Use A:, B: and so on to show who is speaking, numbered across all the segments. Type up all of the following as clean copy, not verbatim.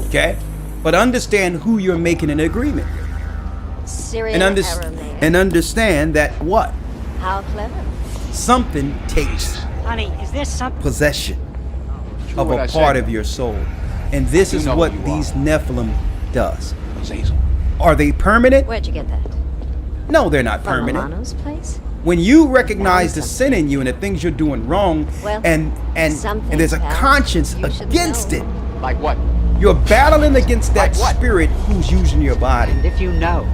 A: Okay? But understand who you're making an agreement with. And understand that what?
B: How clever.
A: Something takes possession of a part of your soul. And this is what these Nephilim does. Are they permanent?
B: Where'd you get that?
A: No, they're not permanent.
B: Milano's place?
A: When you recognize the sin in you and the things you're doing wrong, and there's a conscience against it.
C: Like what?
A: You're battling against that spirit who's using your body.
C: And if you know,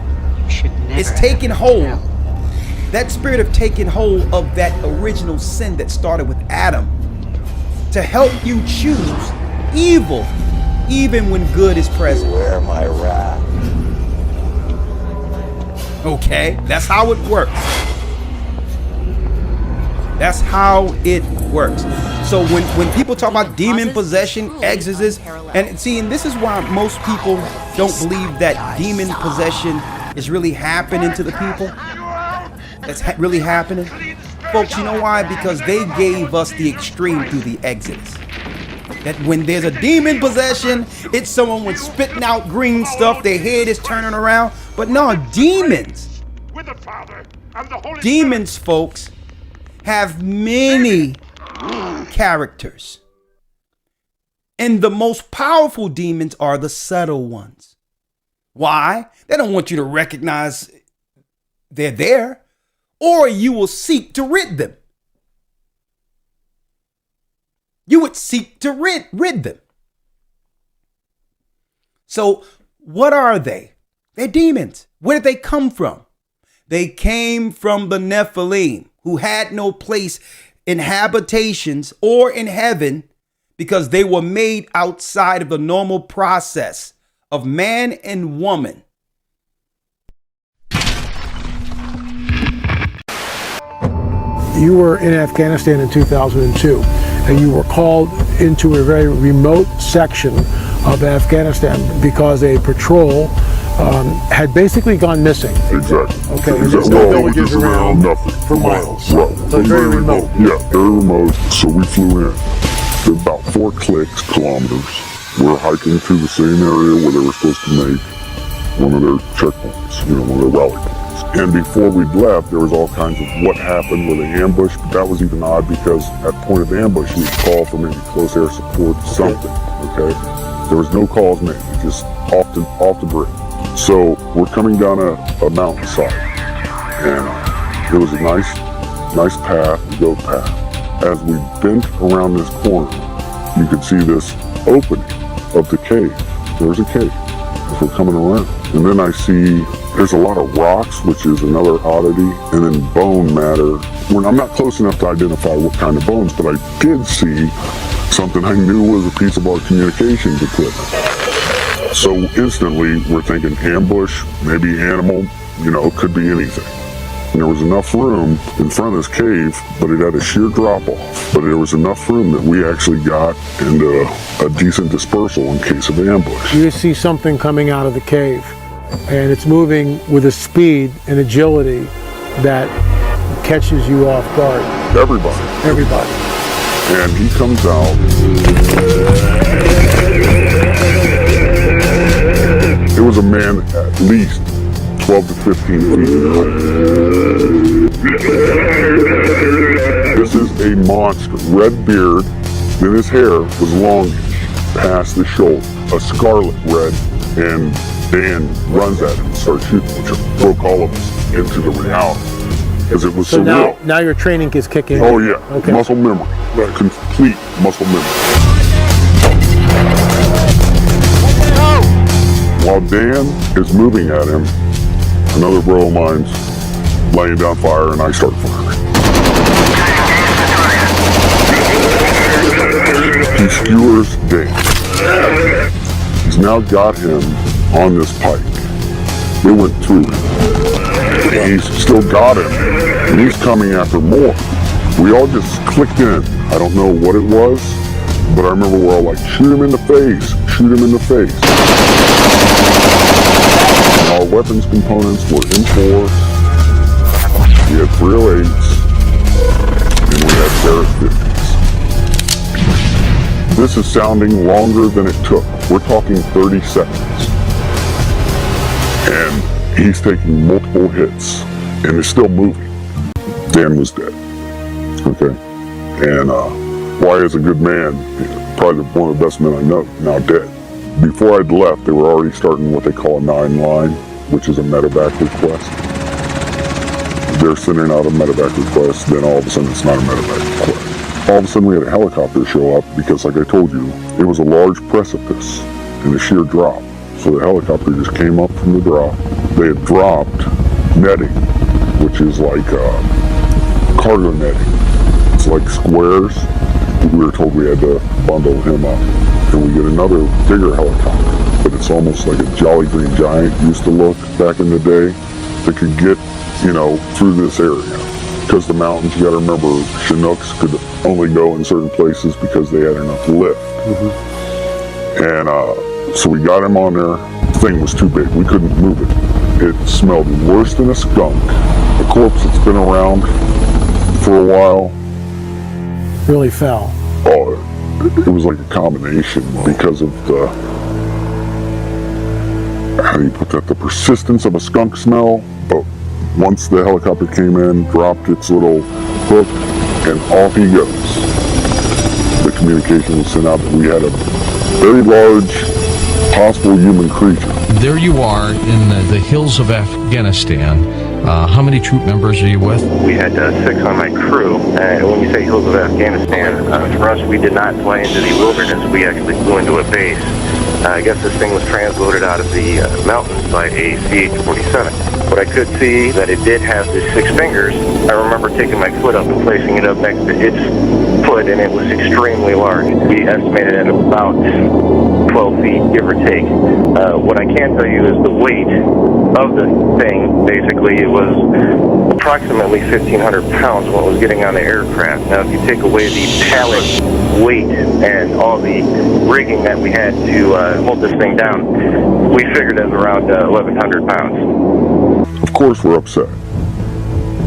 C: you should never.
A: It's taking hold. That spirit of taking hold of that original sin that started with Adam to help you choose evil even when good is present.
D: Where my wrath?
A: Okay, that's how it works. That's how it works. So when people talk about demon possession, exorcism, and see, and this is why most people don't believe that demon possession is really happening to the people. That's really happening. Folks, you know why? Because they gave us the extreme through the Exodus. That when there's a demon possession, it's someone with spitting out green stuff, their head is turning around. But no, demons. Demons, folks, have many characters. And the most powerful demons are the subtle ones. Why? They don't want you to recognize they're there, or you will seek to rid them. You would seek to rid them. So what are they? They're demons. Where did they come from? They came from the Nephilim, who had no place in habitations or in heaven because they were made outside of the normal process of man and woman.
E: You were in Afghanistan in 2002, and you were called into a very remote section of Afghanistan because a patrol had basically gone missing.
F: Exactly.
E: Okay.
F: Exactly. Well, just around nothing
E: for miles.
F: Right.
E: So it's very remote.
F: Yeah, very remote. So we flew in. About 4 kilometers. We're hiking through the same area where they were supposed to make one of their checkpoints, one of their rally points. And before we'd left, there was all kinds of what happened with the ambush, but that was even odd because at point of ambush, you would call for maybe close air support, something, okay? There was no calls made, just off the grid. So we're coming down a mountainside, and it was a nice path, goat path. As we bent around this corner, you could see this opening of the cave. There's a cave as we're coming around. And then I see there's a lot of rocks, which is another oddity, and then bone matter. I'm not close enough to identify what kind of bones, but I did see something I knew was a piece of our communications equipment. So instantly we're thinking ambush, maybe animal, it could be anything. And there was enough room in front of this cave, but it had a sheer drop off. But there was enough room that we actually got into a decent dispersal in case of ambush.
E: You see something coming out of the cave, and it's moving with a speed and agility that catches you off guard.
F: Everybody. And he comes out. It was a man at least 12 to 15 feet in height. This is a monster. Red beard, then his hair was longish, past the shoulder, a scarlet red, and Dan runs at him and starts shooting, which broke all of us into the reality. Because it was so real.
E: Now your training is kicking in.
F: Oh yeah,
E: okay.
F: Muscle memory, complete muscle memory. While Dan is moving at him, another bro of mine's laying down fire, and I start firing. He skewers Dan. He's now got him on this pike. It went through him. And he's still got him, and he's coming after more. We all just clicked in. I don't know what it was, but I remember we're all like, shoot him in the face, shoot him in the face. weapons components were M4, we had 308s, and we had Barrett 50s. This is sounding longer than it took. We're talking 30 seconds. And he's taking multiple hits and is still moving. Dan was dead. Okay. And Why is a good man, probably one of the best men I know, now dead. Before I'd left, they were already starting what they call a 9-line, which is a medevac request. They're sending out a medevac request, then all of a sudden it's not a medevac request. All of a sudden we had a helicopter show up because, like I told you, it was a large precipice and a sheer drop. So the helicopter just came up from the drop. They had dropped netting, which is like cargo netting. It's like squares. We were told we had to bundle him up. And we get another bigger helicopter, but it's almost like a Jolly Green Giant used to look back in the day that could get, through this area. Because the mountains, you gotta remember, Chinooks could only go in certain places because they had enough lift. Mm-hmm. And so we got him on there. The thing was too big. We couldn't move it. It smelled worse than a skunk. A corpse that's been around for a while.
E: Really foul.
F: Oh, it was like a combination because of the, how do you put that, the persistence of a skunk smell. But once the helicopter came in, dropped its little hook, and off he goes. The communication was sent out that we had a very large possible human creature.
B: There you are in the hills of Afghanistan. How many troop members are you with?
D: We had 6 on my crew. When we say hills of Afghanistan, for us, we did not fly into the wilderness. We actually flew into a base. I guess this thing was transloaded out of the mountains by a CH-47. What I could see that it did have the 6 fingers. I remember taking my foot up and placing it up next to its foot, and it was extremely large. We estimated at about 12 feet, give or take. What I can tell you is the weight of the thing. Basically, it was approximately 1,500 pounds when it was getting on the aircraft. Now, if you take away the pallet weight and all the rigging that we had to hold this thing down, we figured it was around 1,100 pounds.
F: Of course we're upset.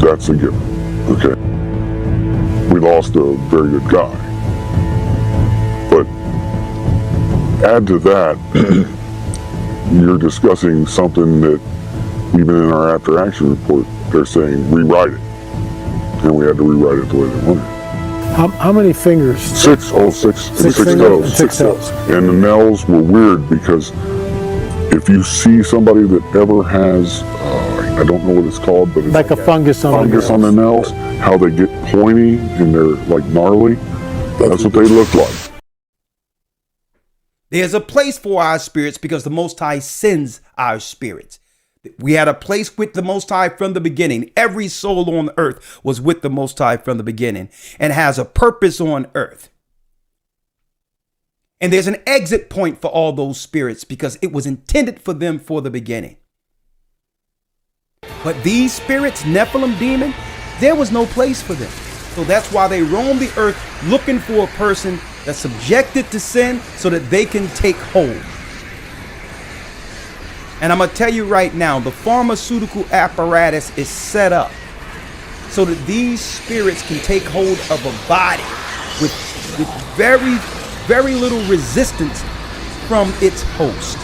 F: That's a given. Okay. We lost a very good guy. But add to that, you're discussing something that even in our after action report, they're saying rewrite it. And we had to rewrite it the way they wanted.
E: How many fingers?
F: 6 toes. 6 toes. And the nails were weird because if you see somebody that ever has, I don't know what it's called, but it's
E: like a fungus on
F: the nails, how they get pointy and they're like gnarly. That's what they look like.
A: There's a place for our spirits because the Most High sends our spirits. We had a place with the Most High from the beginning. Every soul on earth was with the Most High from the beginning and has a purpose on earth. And there's an exit point for all those spirits because it was intended for them for the beginning. But these spirits, Nephilim demon, there was no place for them. So that's why they roam the earth looking for a person that's subjected to sin so that they can take hold. And I'm going to tell you right now, the pharmaceutical apparatus is set up so that these spirits can take hold of a body with very, very little resistance from its host.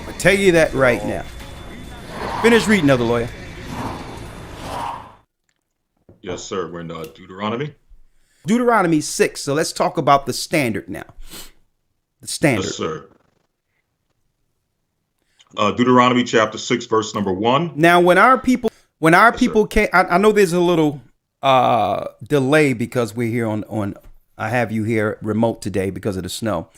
A: I'll tell you that right now. Finish reading, Elder Lawyer.
G: Yes, sir. We're in Deuteronomy.
A: Deuteronomy 6. So let's talk about the standard now. The standard.
G: Yes, sir. Deuteronomy chapter 6, verse number 1.
A: Now, when our people came, I know there's a little delay because we're here on I have you here remote today because of the snow.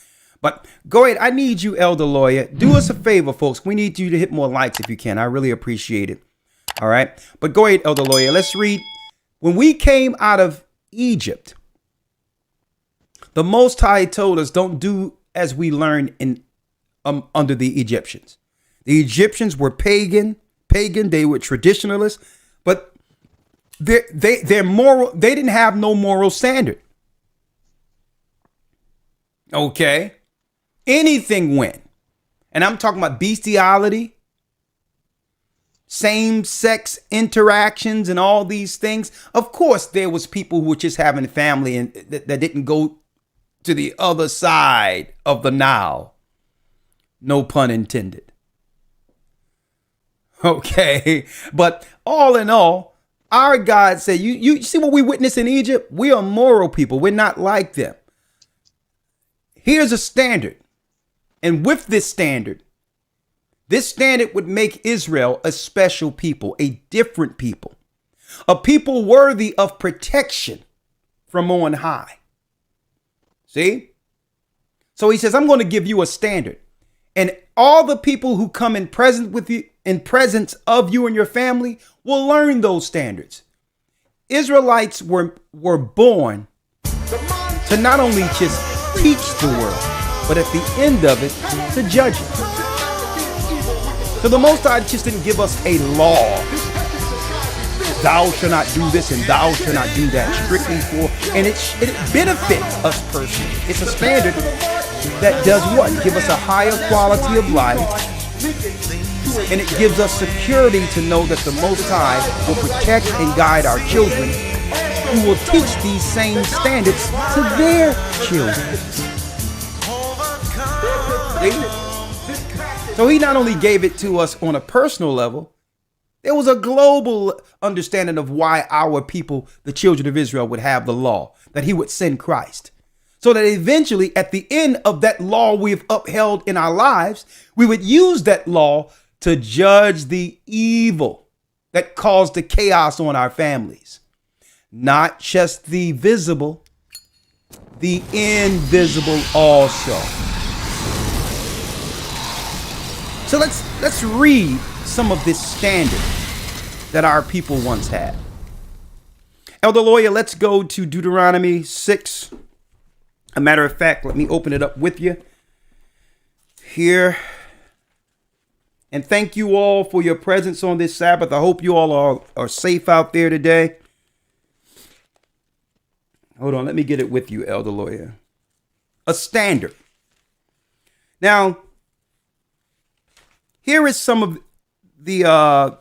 A: But go ahead. I need you, Elder Lawyer. Do us a favor, folks. We need you to hit more likes if you can. I really appreciate it. All right. But go ahead, Elder Lawyer. Let's read. When we came out of Egypt, the Most High told us, don't do as we learned in under the Egyptians. The Egyptians were pagan. They were traditionalists, but their moral, they didn't have no moral standard. Okay. Anything went. And I'm talking about bestiality, same-sex interactions, and all these things. Of course, there was people who were just having family and that didn't go to the other side of the Nile. No pun intended. Okay, but all in all, our God said, you see what we witness in Egypt? We are moral people. We're not like them. Here's a standard. And with this standard would make Israel a special people, a different people, a people worthy of protection from on high. See? So he says, I'm going to give you a standard. And all the people who come in presence of you and your family will learn those standards. Israelites were born to not only just teach the world, but at the end of it, to judge it. So the Most High just didn't give us a law. Thou shalt not do this and thou shalt not do that, strictly for, and it benefits us personally. It's a standard that does what? Give us a higher quality of life, and it gives us security to know that the Most High will protect and guide our children, who will teach these same standards to their children. So he not only gave it to us on a personal level, there was a global understanding of why our people, the children of Israel, would have the law, that he would send Christ. So that eventually, at the end of that law we've upheld in our lives, we would use that law to judge the evil that caused the chaos on our families. Not just the visible, the invisible also. So let's read some of this standard that our people once had. Elder Lawyer, let's go to Deuteronomy 6. A matter of fact, let me open it up with you here. And thank you all for your presence on this Sabbath. I hope you all are safe out there today. Hold on, let me get it with you, Elder Lawyer. A standard. Now, here is some of the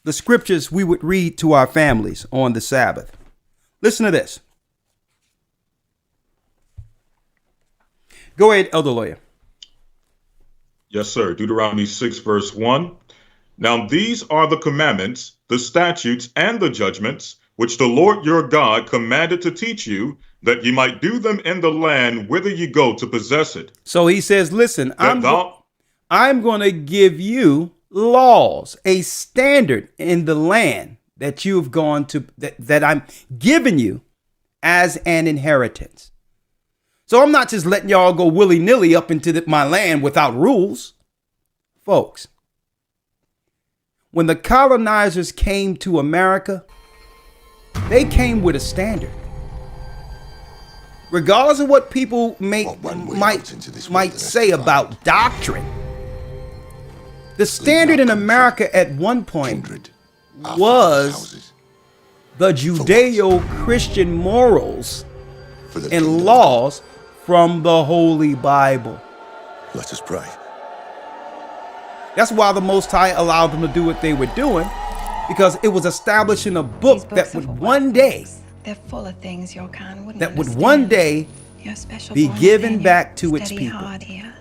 A: scriptures we would read to our families on the Sabbath. Listen to this. Go ahead, Elder Lawyer.
G: Yes, sir. Deuteronomy 6, verse 1. Now these are the commandments, the statutes, and the judgments, which the Lord your God commanded to teach you, that ye might do them in the land whither ye go to possess it.
A: So he says, listen, I'm going to give you laws, a standard in the land that you've gone to, that I'm giving you as an inheritance. So I'm not just letting y'all go willy-nilly up into my land without rules. Folks, when the colonizers came to America, they came with a standard. Regardless of what people might say about doctrine, the standard in America at one point was the Judeo-Christian morals and laws from the Holy Bible.
H: Let us pray.
A: That's why the Most High allowed them to do what they were doing, because it was establishing a book that would one day,
I: they're full of things your kind wouldn't
A: that would
I: understand.
A: one day be given back to its
I: Steady
A: people.
I: hard here.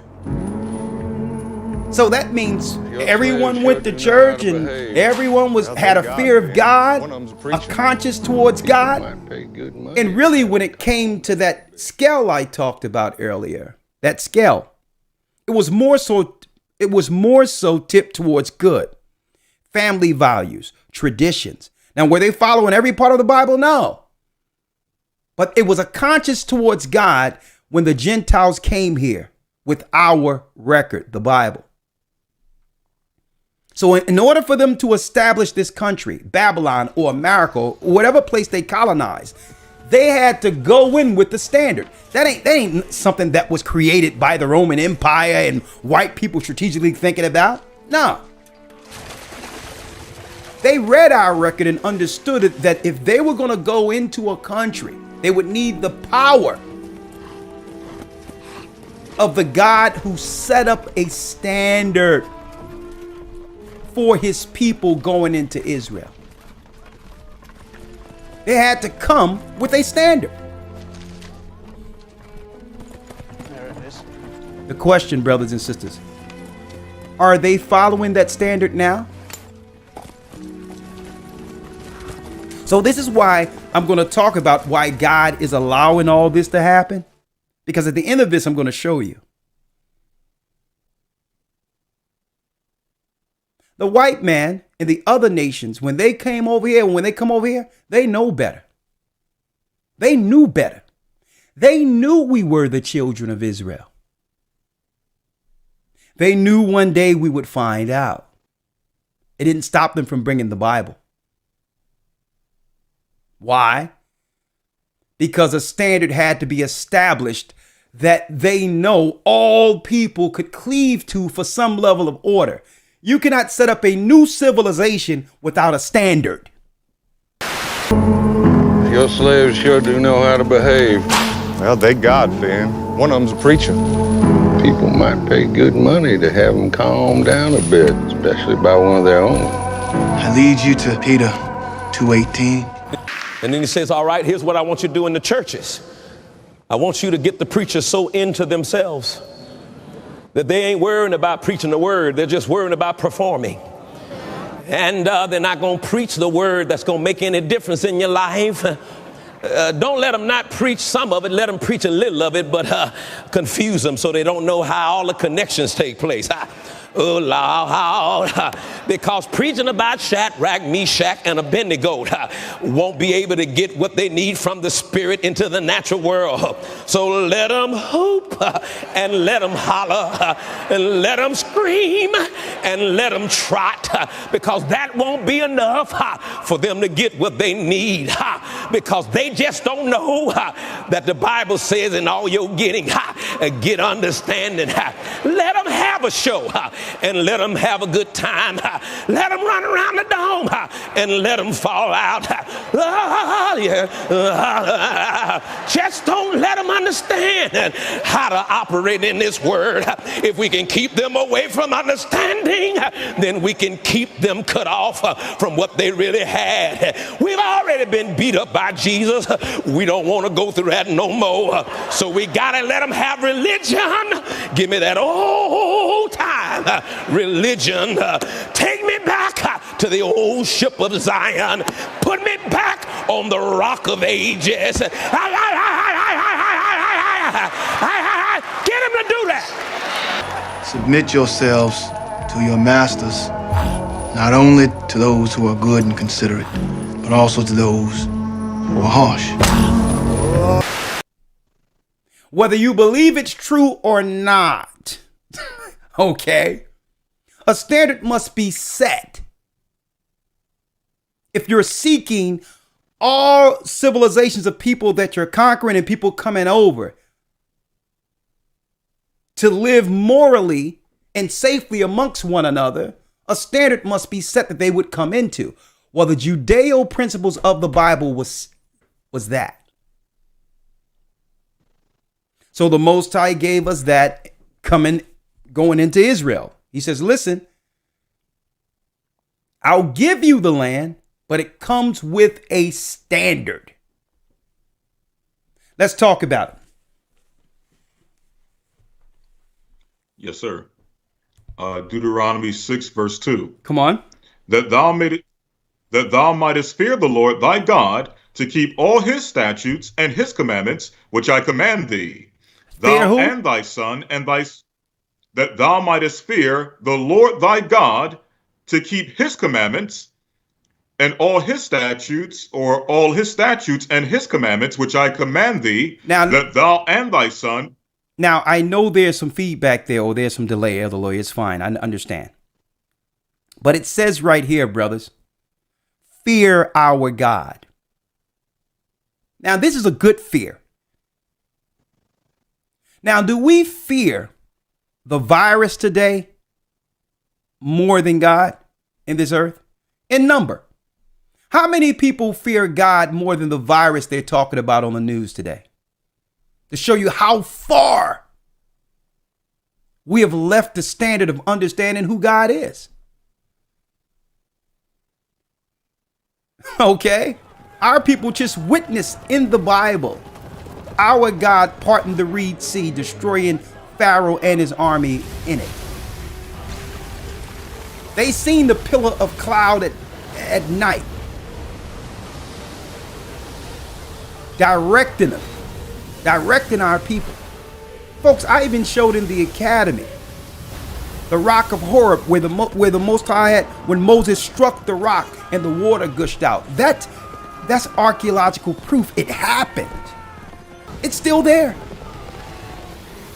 A: So that means everyone went to church and everyone had a fear of God, a conscience towards God. And really, when it came to that scale I talked about earlier, that scale, it was more so tipped towards good, family values, traditions. Now, were they following every part of the Bible? No. But it was a conscience towards God when the Gentiles came here with our record, the Bible. So in order for them to establish this country, Babylon or America, or whatever place they colonized, they had to go in with the standard. That ain't something that was created by the Roman Empire and white people strategically thinking about. No. They read our record and understood it, that if they were going to go into a country, they would need the power of the God who set up a standard for his people going into Israel. They had to come with a standard.
C: There it is.
A: The question, brothers and sisters, are they following that standard now? So this is why I'm going to talk about why God is allowing all this to happen. Because at the end of this, I'm going to show you. The white man and the other nations, when they came over here, when they come over here, they know better. They knew better. They knew we were the children of Israel. They knew one day we would find out. It didn't stop them from bringing the Bible. Why? Because a standard had to be established that they know all people could cleave to for some level of order. You cannot set up a new civilization without a standard.
H: Your slaves sure do know how to behave.
J: Well, they God-fearing. One of them's a preacher.
H: People might pay good money to have them calm down a bit, especially by one of their own.
K: I lead you to Peter 2:18.
L: And then he says, all right, here's what I want you to do in the churches. I want you to get the preachers so into themselves that they ain't worrying about preaching the word. They're just worrying about performing. And they're not going to preach the word that's going to make any difference in your life. Don't let them not preach some of it. Let them preach a little of it, but confuse them so they don't know how all the connections take place. Oh, Lord, because preaching about Shadrach, Meshach, and Abednego won't be able to get what they need from the spirit into the natural world. So let them hoop and let them holler and let them scream and let them trot, because that won't be enough for them to get what they need, because they just don't know that the Bible says in all your getting, get understanding. Let them have a show. And let them have a good time. Let them run around the dome and let them fall out. Just don't let them understand how to operate in this word. If we can keep them away from understanding, then we can keep them cut off from what they really had. We've already been beat up by Jesus. We don't want to go through that no more. So we got to let them have religion. Give me that old time religion. Take me back to the old ship of Zion. Put me back on the rock of ages. Get him to do that.
K: Submit yourselves to your masters, not only to those who are good and considerate, but also to those who are harsh.
A: Whether you believe it's true or not, okay? A standard must be set. If you're seeking all civilizations of people that you're conquering and people coming over to live morally and safely amongst one another, a standard must be set that they would come into. Well, the Judeo principles of the Bible was that. So the Most High gave us that going into Israel. He says, listen, I'll give you the land, but it comes with a standard. Let's talk about it.
G: Yes, sir. Deuteronomy 6, verse 2.
A: Come on.
G: That thou mightest fear the Lord thy God, to keep all his statutes and his commandments, which I command thee. Thou and thy son and that thou mightest fear the Lord thy God, to keep his commandments and all his statutes, and his commandments, which I command thee, now, that thou and thy son.
A: Now, I know there's some feedback there, or there's some delay, Elder Lawyer. It's fine. I understand. But it says right here, brothers, fear our God. Now, this is a good fear. Now, do we fear the virus today more than God in this earth? In number. How many people fear God more than the virus they're talking about on the news today? To show you how far We have left the standard of understanding who God is. Okay? Our people just witnessed in the Bible our God parting the Red Sea, destroying Pharaoh and his army in it. They seen the pillar of cloud at night, directing our people. Folks, I even showed in the academy the rock of Horeb, where the Most High had, when Moses struck the rock and the water gushed out. That's archaeological proof. It happened. It's still there.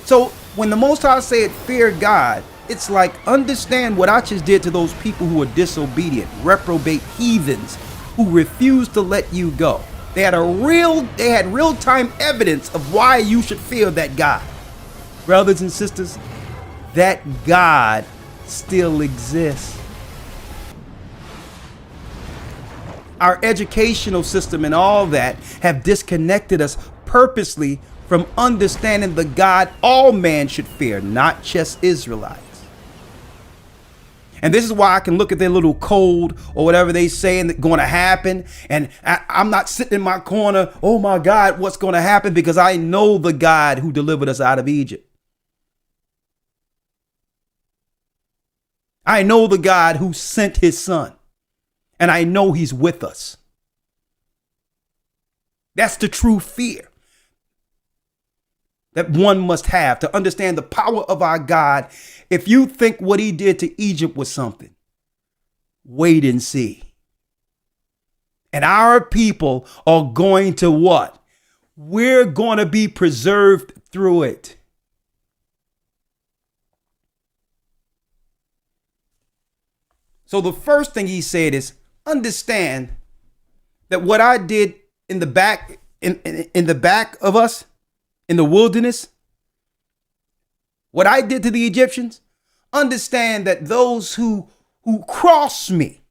A: So when the Most High said, fear God, it's like, understand what I just did to those people who were disobedient, reprobate heathens who refused to let you go. They had real-time evidence of why you should fear that God. Brothers and sisters, that God still exists. Our educational system and all that have disconnected us purposely from understanding the God all man should fear, not just Israelites. And this is why I can look at their little code or whatever they saying that's going to happen. And I'm not sitting in my corner, oh my God, what's going to happen? Because I know the God who delivered us out of Egypt. I know the God who sent his son. And I know he's with us. That's the true fear that one must have to understand the power of our God. If you think what he did to Egypt was something, wait and see. And our people are going to what? We're going to be preserved through it. So the first thing he said is, understand that what I did in the back, in the back of us, in the wilderness, what I did to the Egyptians, understand that those who cross me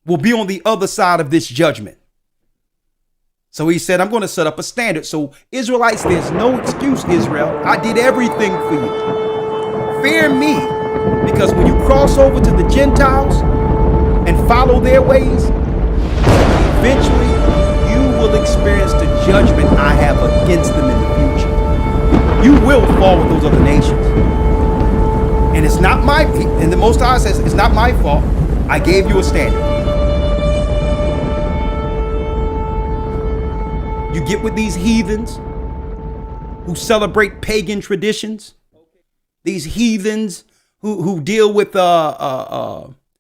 A: will be on the other side of this judgment. So he said, I'm going to set up a standard. So Israelites, there's no excuse, Israel. I did everything for you. Fear me, because when you cross over to the Gentiles and follow their ways, eventually you will experience the judgment I have against them in the future. You will fall with those other nations. And it's not my, and the Most High says, it's not my fault. I gave you a standard. You get with these heathens who celebrate pagan traditions, these heathens who deal with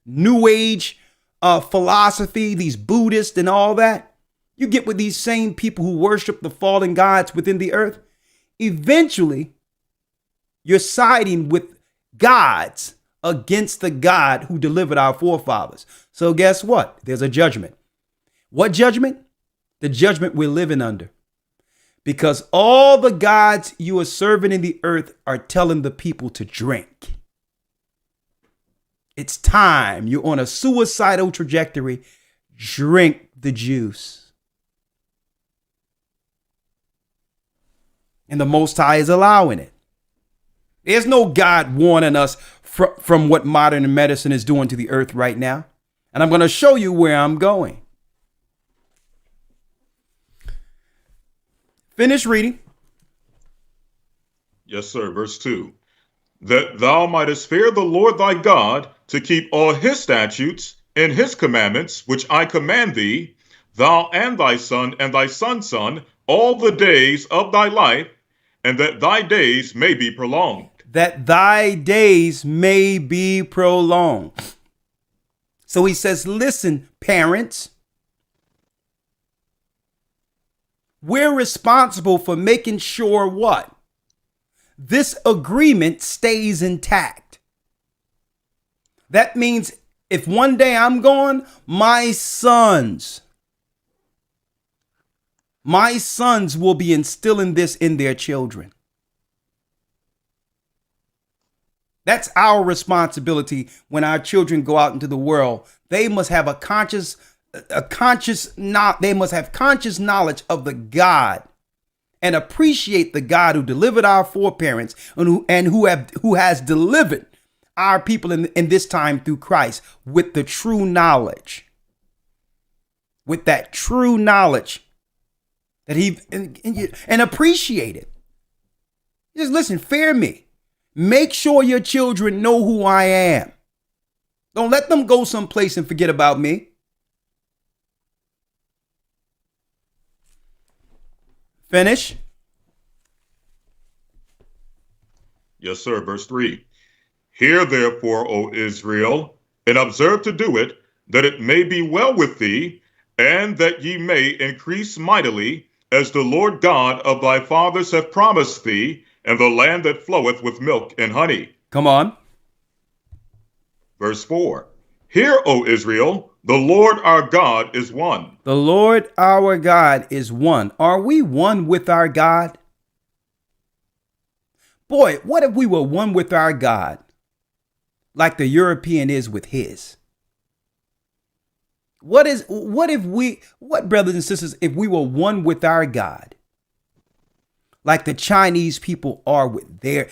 A: New Age philosophy, these Buddhists and all that. You get with these same people who worship the fallen gods within the earth. Eventually, you're siding with gods against the God who delivered our forefathers. So guess what? There's a judgment. What judgment? The judgment we're living under. Because all the gods you are serving in the earth are telling the people to drink. It's time. You're on a suicidal trajectory. Drink the juice. And the Most High is allowing it. There's no God warning us from what modern medicine is doing to the earth right now. And I'm going to show you where I'm going. Finish reading.
G: Yes, sir. Verse 2. That thou mightest fear the Lord thy God, to keep all his statutes and his commandments, which I command thee, thou and thy son and thy son's son, all the days of thy life, and that thy days may be prolonged.
A: That thy days may be prolonged. So he says, listen, parents, we're responsible for making sure what? This agreement stays intact. That means if one day I'm gone, my sons will be instilling this in their children. That's our responsibility when our children go out into the world. They must have conscious knowledge of the God and appreciate the God who delivered our foreparents and who has delivered our people in this time through Christ with the true knowledge. With that true knowledge that and appreciate it. Just listen, fear me. Make sure your children know who I am. Don't let them go someplace and forget about me. Finish.
G: Yes, sir. Verse 3. Hear therefore, O Israel, and observe to do it, that it may be well with thee, and that ye may increase mightily, as the Lord God of thy fathers hath promised thee, and the land that floweth with milk and honey.
A: Come on.
G: Verse 4. Hear, O Israel, the Lord our God is one.
A: The Lord our God is one. Are we one with our God? Boy, what if we were one with our God, like the European is with his? What brothers and sisters, if we were one with our God, like the Chinese people are with their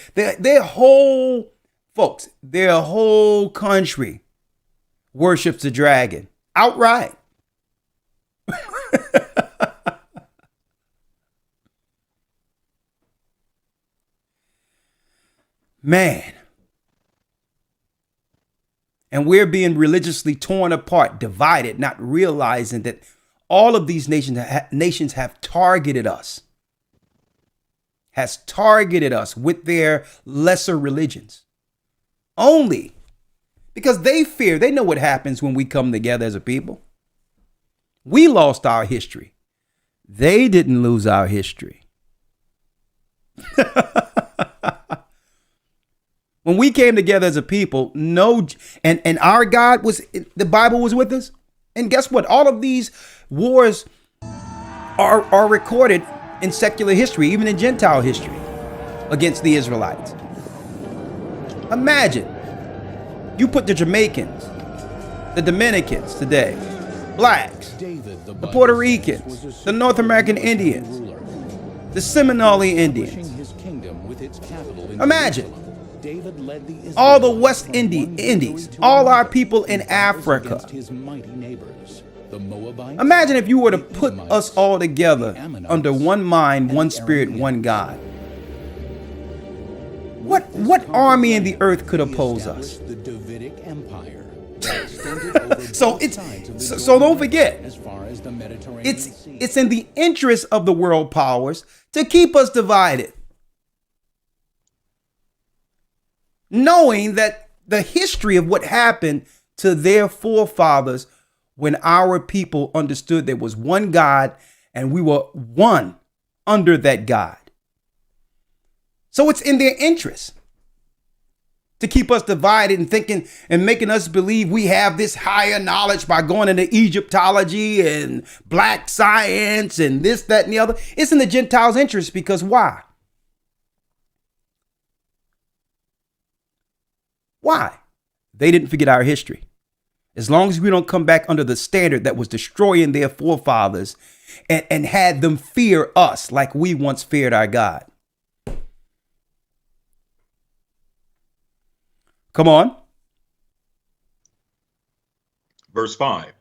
A: whole folks, their whole country worships the dragon outright. Man. And we're being religiously torn apart, divided, not realizing that all of these nations have targeted us. Has targeted us with their lesser religions. Only because they fear, they know what happens when we come together as a people. We lost our history. They didn't lose our history. When we came together as a people, and our God the Bible was with us. And guess what? All of these wars are recorded in secular history, even in Gentile history, against the Israelites. Imagine, you put the Jamaicans, the Dominicans today, blacks, the Puerto Ricans, the North American Indians, the Seminole Indians. Imagine all the West Indies, all our people in Africa. Imagine if you were to put us all together under one mind, one spirit, one God. What army in the earth could oppose us? So don't forget, it's in the interest of the world powers to keep us divided. Knowing that the history of what happened to their forefathers when our people understood there was one God and we were one under that God. So it's in their interest to keep us divided and thinking and making us believe we have this higher knowledge by going into Egyptology and black science and this, that, and the other. It's in the Gentiles' interest because why? Why? They didn't forget our history. As long as we don't come back under the standard that was destroying their forefathers and had them fear us like we once feared our God. Come on.
G: Verse 5.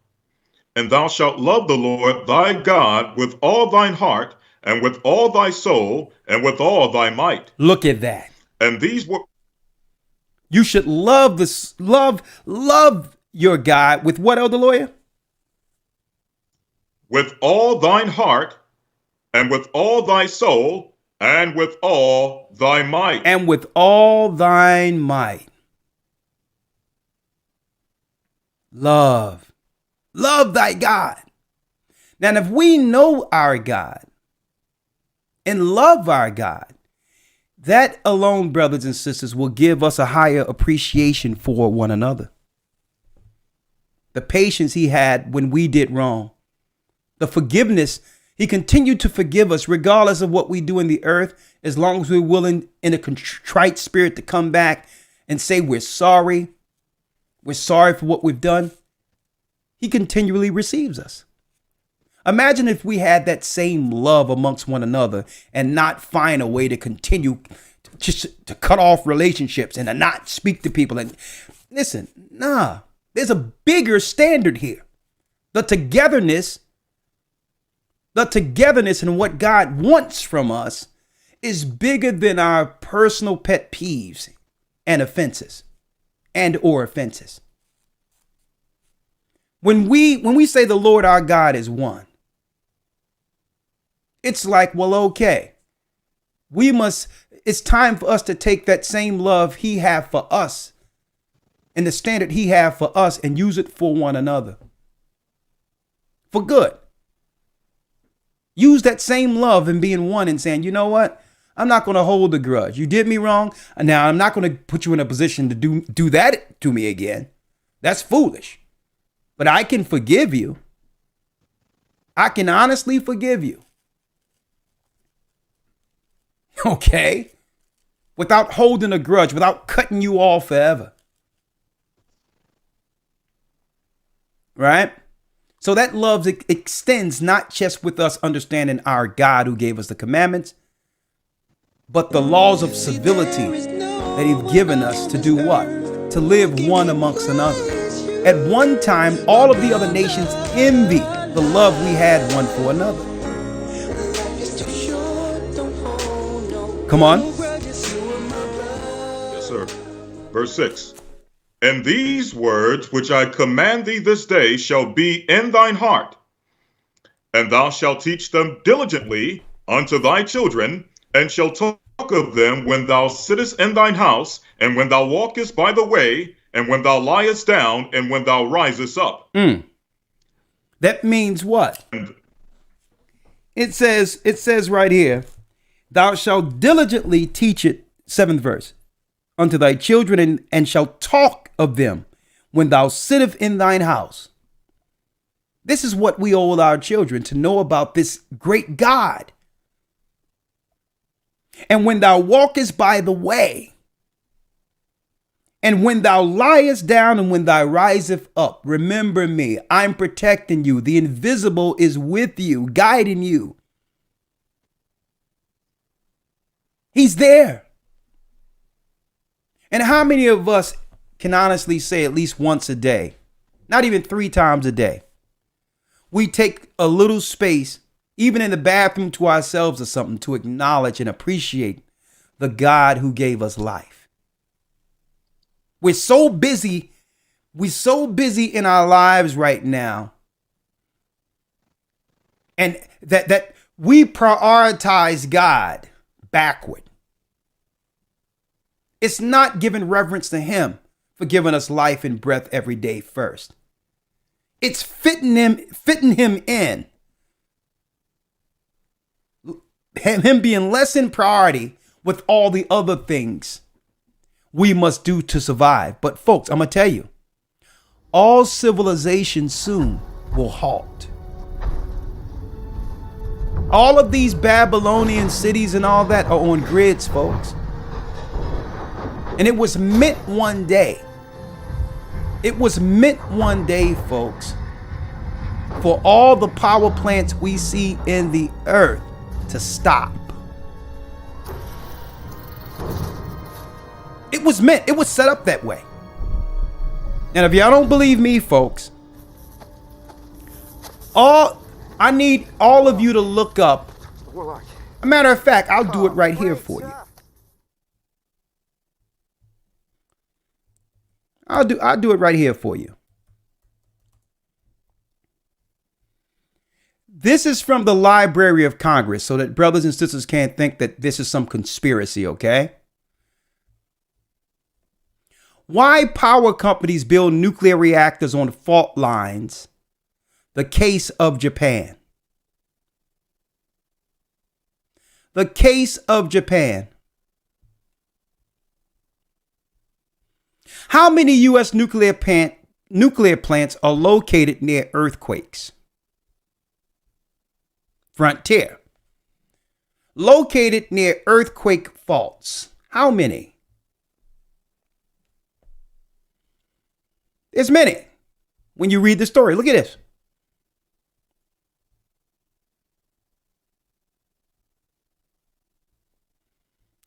G: And thou shalt love the Lord thy God with all thine heart, and with all thy soul, and with all thy might.
A: Look at that.
G: And these were...
A: You should love your God with what, Elder Lawyer?
G: With all thine heart, and with all thy soul, and with all thy might.
A: And with all thine might. Love thy God. Now, if we know our God and love our God, that alone, brothers and sisters, will give us a higher appreciation for one another. The patience he had when we did wrong. The forgiveness, he continued to forgive us regardless of what we do in the earth, as long as we're willing in a contrite spirit to come back and say we're sorry. We're sorry for what we've done. He continually receives us. Imagine if we had that same love amongst one another and not find a way to continue just to cut off relationships and to not speak to people. And listen, there's a bigger standard here. The togetherness and what God wants from us is bigger than our personal pet peeves and offenses or offenses. When we say the Lord our God is one, it's like, well, okay, it's time for us to take that same love he had for us and the standard he had for us and use it for one another. For good. Use that same love and being one and saying, you know what? I'm not going to hold a grudge. You did me wrong. And now I'm not going to put you in a position to do that to me again. That's foolish. But I can forgive you. I can honestly forgive you. Okay? Without holding a grudge, without cutting you off forever. Right? So that love extends not just with us understanding our God who gave us the commandments, but the laws of civility that he's given us to do what? To live one amongst another. At one time, all of the other nations envied the love we had one for another. Come on.
G: Yes, sir. Verse 6. And these words which I command thee this day shall be in thine heart, and thou shalt teach them diligently unto thy children, and shalt talk of them when thou sittest in thine house, and when thou walkest by the way, and when thou liest down, and when thou risest up.
A: That means what? It says right here, thou shalt diligently teach it, 7th verse, unto thy children, and shalt talk of them when thou sittest in thine house. This is what we owe our children, to know about this great God. And when thou walkest by the way, and when thou liest down, and when thou risest up, remember me. I'm protecting you. The invisible is with you, guiding you. He's there. And how many of us can honestly say at least once a day, not even 3 times a day, we take a little space, even in the bathroom, to ourselves or something, to acknowledge and appreciate the God who gave us life? We're so busy in our lives right now, and that we prioritize God backward. It's not giving reverence to him for giving us life and breath every day first. It's fitting him in. Him being less in priority with all the other things we must do to survive. But folks, I'm going to tell you, all civilization soon will halt. All of these Babylonian cities and all that are on grids, folks. And it was meant one day. It was meant one day, folks, for all the power plants we see in the earth to stop. It was meant. It was set up that way. And if y'all don't believe me, folks, I need all of you to look up. A matter of fact, I'll do it right here for you. I'll do it right here for you. This is from the Library of Congress, so that brothers and sisters can't think that this is some conspiracy, okay? Why power companies build nuclear reactors on fault lines. The case of Japan. The case of Japan. How many U.S. nuclear plants are located near earthquakes? Frontier. Located near earthquake faults. How many? There's many. When you read the story, look at this.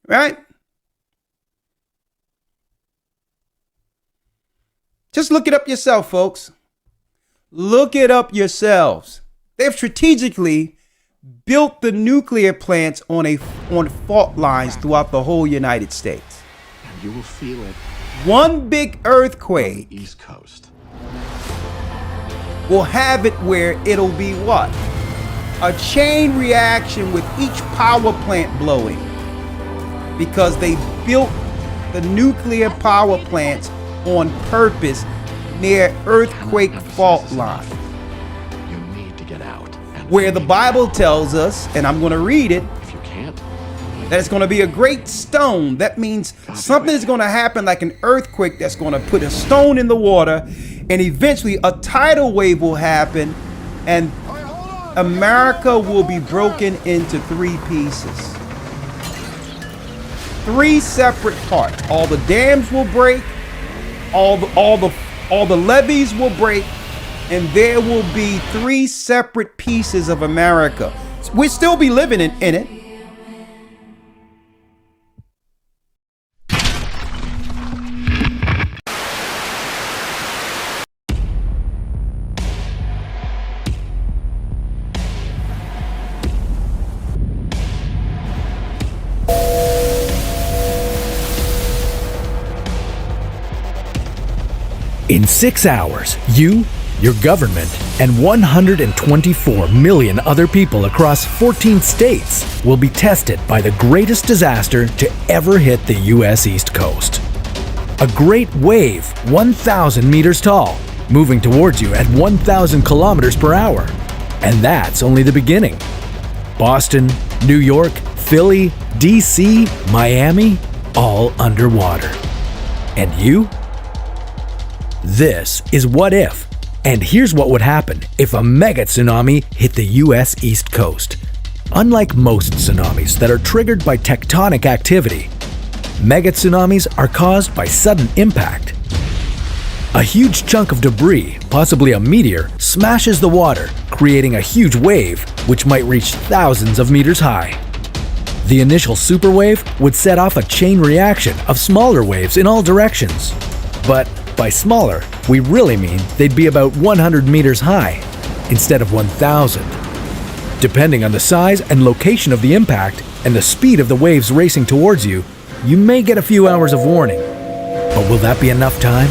A: Right? Just look it up yourself, folks. Look it up yourselves. They've strategically built the nuclear plants on fault lines throughout the whole United States.
M: And you will feel it.
A: One big earthquake
M: on the East Coast
A: will have it where it'll be what? A chain reaction with each power plant blowing, because they built the nuclear power plants on purpose near earthquake fault line.
M: You need to get out.
A: Where the Bible tells us, and I'm going to read it,
M: If you can't,
A: that it's going to be a great stone. That means something is going to happen like an earthquake that's going to put a stone in the water, and eventually a tidal wave will happen, and America will be broken into 3 pieces. 3 separate parts. All the dams will break, all the levees will break, and there will be 3 separate pieces of America. We'll still be living in it.
N: In 6 hours, you, your government, and 124 million other people across 14 states will be tested by the greatest disaster to ever hit the U.S. East Coast. A great wave, 1,000 meters tall, moving towards you at 1,000 kilometers per hour. And that's only the beginning. Boston, New York, Philly, D.C., Miami, all underwater. And you? This is What If, and here's what would happen if a mega tsunami hit the US East Coast. Unlike most tsunamis that are triggered by tectonic activity, mega tsunamis are caused by sudden impact. A huge chunk of debris, possibly a meteor, smashes the water, creating a huge wave which might reach thousands of meters high. The initial superwave would set off a chain reaction of smaller waves in all directions. But by smaller, we really mean they'd be about 100 meters high instead of 1,000. Depending on the size and location of the impact and the speed of the waves racing towards you, you may get a few hours of warning. But will that be enough time?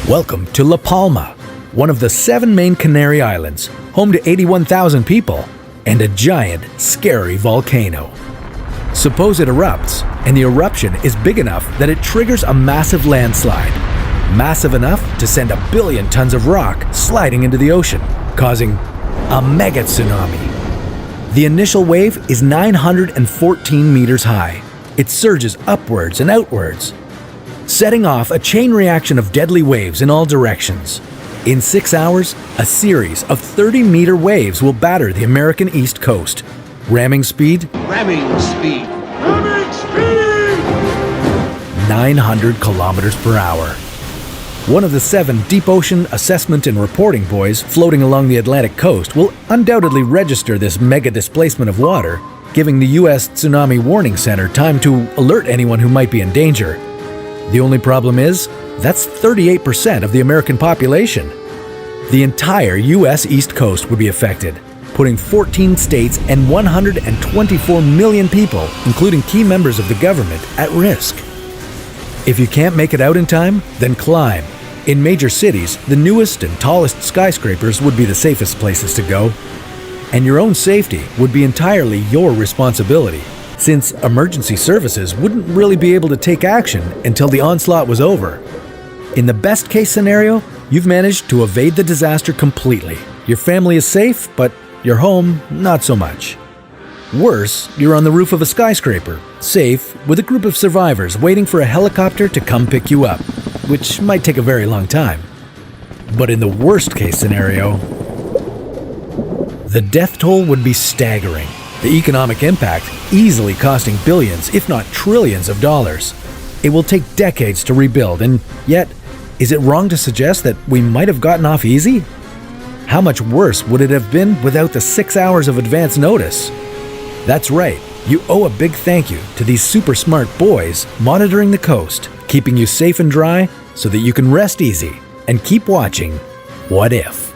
N: Welcome to La Palma, one of the 7 main Canary Islands, home to 81,000 people, and a giant, scary volcano. Suppose it erupts, and the eruption is big enough that it triggers a massive landslide. Massive enough to send 1 billion tons of rock sliding into the ocean, causing a mega tsunami. The initial wave is 914 meters high. It surges upwards and outwards, setting off a chain reaction of deadly waves in all directions. In 6 hours, a series of 30-meter waves will batter the American East Coast. Ramming speed? 900 kilometers per hour. One of the 7 deep ocean assessment and reporting buoys floating along the Atlantic coast will undoubtedly register this mega displacement of water, giving the U.S. Tsunami Warning Center time to alert anyone who might be in danger. The only problem is, that's 38% of the American population. The entire U.S. East Coast would be affected, putting 14 states and 124 million people, including key members of the government, at risk. If you can't make it out in time, then climb. In major cities, the newest and tallest skyscrapers would be the safest places to go. And your own safety would be entirely your responsibility, since emergency services wouldn't really be able to take action until the onslaught was over. In the best case scenario, you've managed to evade the disaster completely. Your family is safe, but your home, not so much. Worse, you're on the roof of a skyscraper, safe, with a group of survivors waiting for a helicopter to come pick you up, which might take a very long time. But in the worst case scenario, the death toll would be staggering. The economic impact easily costing billions, if not trillions of dollars. It will take decades to rebuild, and yet, is it wrong to suggest that we might have gotten off easy? How much worse would it have been without the 6 hours of advance notice? That's right, You owe a big thank you to these super smart boys monitoring the coast, keeping you safe and dry so that you can rest easy and keep watching What If.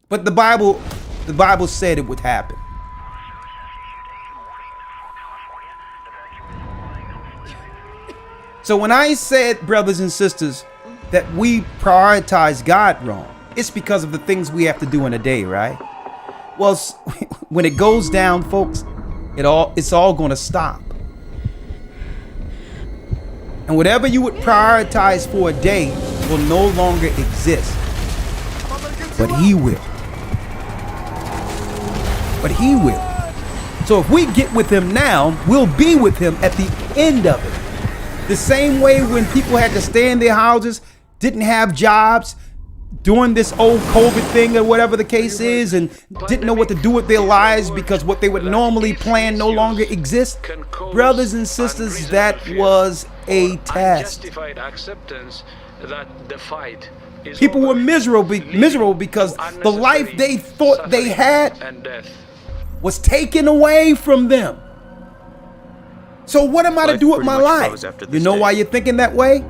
A: But the Bible said it would happen. So when I said, brothers and sisters, that we prioritize God wrong, it's because of the things we have to do in a day, right? Well, when it goes down, folks, it's all going to stop. And whatever you would prioritize for a day will no longer exist. But he will. But he will. So if we get with him now, we'll be with him at the end of it. The same way when people had to stay in their houses, didn't have jobs, doing this old COVID thing or whatever the case is, and didn't know what to do with their lives because what they would normally plan no longer exists. Brothers and sisters, that was a test. People were miserable because the life they thought they had was taken away from them. So what am I to do with my life? You know why you're thinking that way?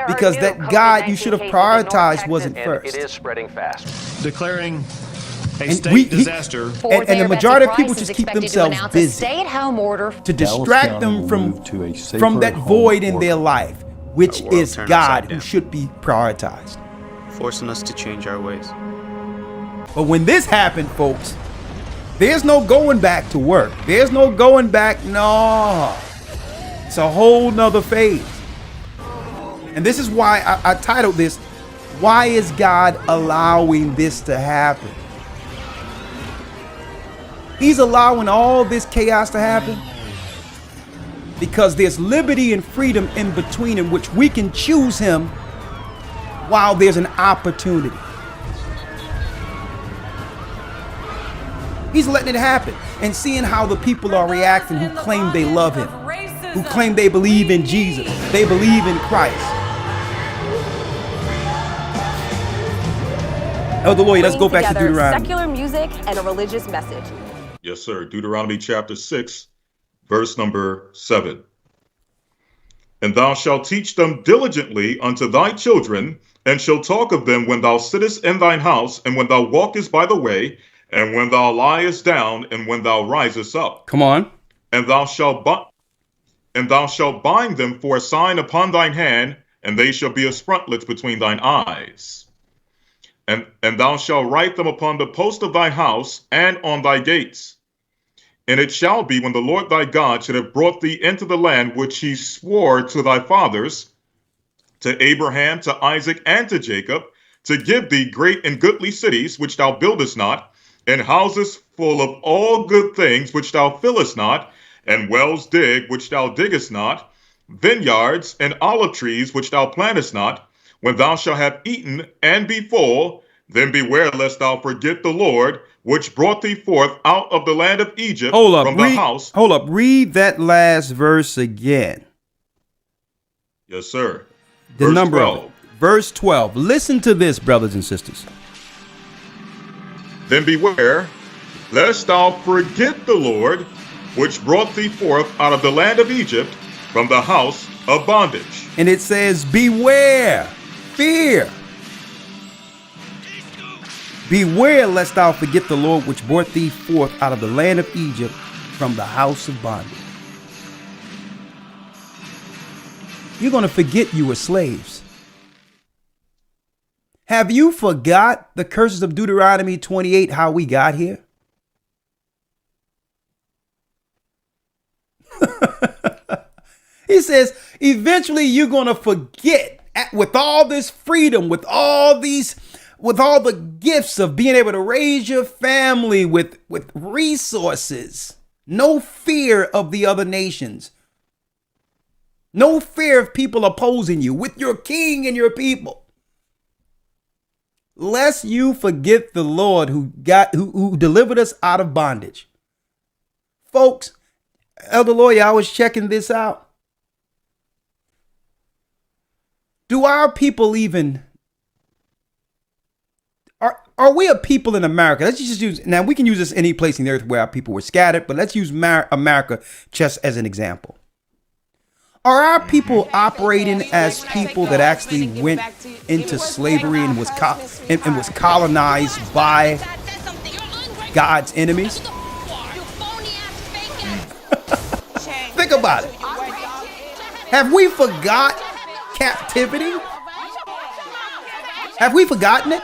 A: Because that God you should have prioritized wasn't first.
O: It is spreading fast.
P: Declaring a
A: And
P: state disaster.
A: And the majority of people just keep themselves busy
I: stay-at-home order
A: to distract them from that void in their life, which is God, who should be prioritized.
Q: Forcing us to change our ways.
A: But when this happened, folks, there's no going back to work. There's no going back. No, it's a whole nother phase. And this is why I titled this, Why is God Allowing This to Happen? He's allowing all this chaos to happen because there's liberty and freedom in between in which we can choose him while there's an opportunity. He's letting it happen and seeing how the people are reacting who claim they love him, who claim they believe in Jesus, they believe in Christ. Elder Lloyd, let's go back to Deuteronomy.
R: Secular music and a religious message.
G: Yes, sir. Deuteronomy chapter 6, verse number 7. And thou shalt teach them diligently unto thy children, and shalt talk of them when thou sittest in thine house, and when thou walkest by the way, and when thou liest down, and when thou risest up.
A: Come on.
G: And thou shalt bind them for a sign upon thine hand, and they shall be as frontlets between thine eyes. And thou shalt write them upon the post of thy house and on thy gates. And it shall be when the Lord thy God should have brought thee into the land which he swore to thy fathers, to Abraham, to Isaac, and to Jacob, to give thee great and goodly cities which thou buildest not, and houses full of all good things which thou fillest not, and wells dig which thou diggest not, vineyards and olive trees which thou plantest not. When thou shalt have eaten and be full, then beware lest thou forget the Lord, which brought thee forth out of the land of Egypt from the house.
A: Hold up, read that last verse again.
G: Yes, sir.
A: The
G: Verse
A: number
G: 12.
A: of it. Verse 12. Listen to this, brothers and sisters.
G: Then beware lest thou forget the Lord, which brought thee forth out of the land of Egypt from the house of bondage.
A: And it says, beware, fear. Beware lest thou forget the Lord, which brought thee forth out of the land of Egypt from the house of bondage. You're going to forget you were slaves. Have you forgot the curses of Deuteronomy 28, how we got here? He says, eventually you're going to forget with all this freedom, with all the gifts of being able to raise your family with resources, no fear of the other nations, no fear of people opposing you, with your king and your people. Lest you forget the Lord who delivered us out of bondage. Folks, Elder Lawyer, I was checking this out. Do our people even Are we a people in America? Let's just use, now we can use this any place in the earth where our people were scattered, but let's use America just as an example. Are our people operating as people that actually went into slavery and was colonized by God's enemies? Think about it. Have we forgot captivity? Have we forgotten it?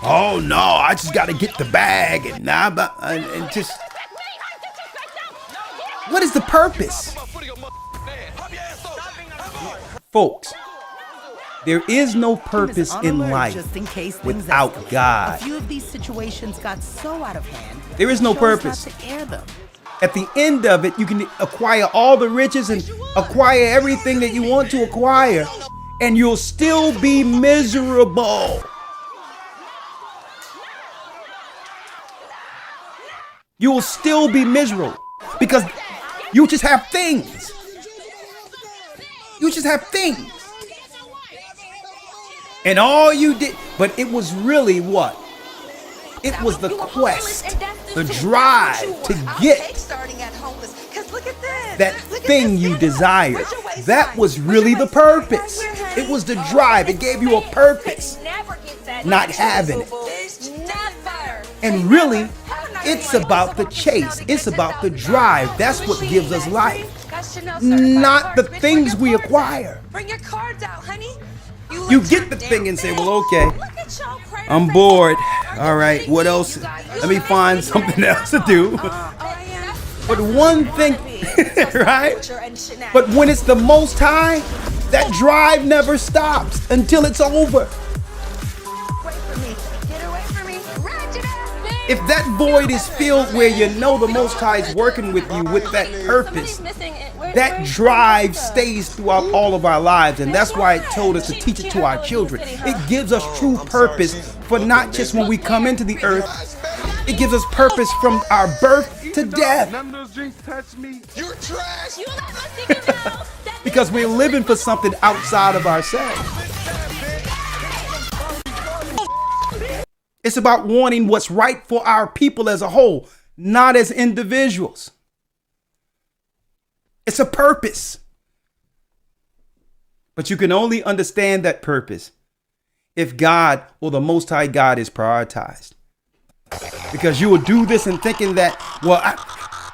A: Oh no, I just got to get the bag and just. What is the purpose? Folks, there is no purpose in life without God.
O: A few of these situations got so out of hand.
A: There is no purpose. At the end of it, you can acquire all the riches and acquire everything that you want to acquire, and you'll still be miserable. You will still be miserable because you just have things. You just have things. And all you did, but it was really what? It was the quest, the drive to get that thing you desired. That was really the purpose. It was the drive. It gave you a purpose, not having it. And really, it's about the chase. It's about the drive. That's what gives us life, not the things we acquire.
I: Bring your cards out, honey.
A: You get the thing and say, well, okay, I'm bored. All right, what else? Let me find something else to do. But one thing, right? But when it's the Most High, that drive never stops until it's over. If that void is filled where you know the Most High is working with you with that purpose, that drive stays throughout all of our lives. And that's why it told us to teach it to our children. It gives us true purpose for not just when we come into the earth. It gives us purpose from our birth to death. Because we're living for something outside of ourselves. It's about wanting what's right for our people as a whole, not as individuals. It's a purpose. But you can only understand that purpose if God, or the Most High God, is prioritized. Because you will do this and thinking that,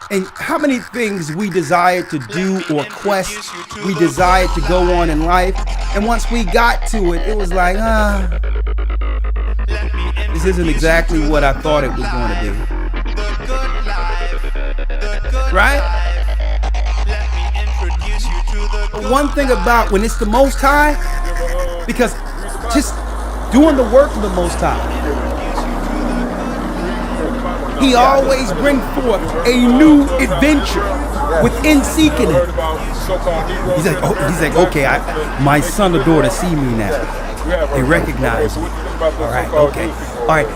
A: and how many things we desire to do or quest, we desire to go on in life. And once we got to it, it was like, this isn't exactly what I thought it was going to be. Right? But one thing about when it's the Most High, because just doing the work of the Most High, He always brings forth a new adventure within seeking it. He's like, okay, my son or daughter see me now. They recognize me. All right, okay. All right,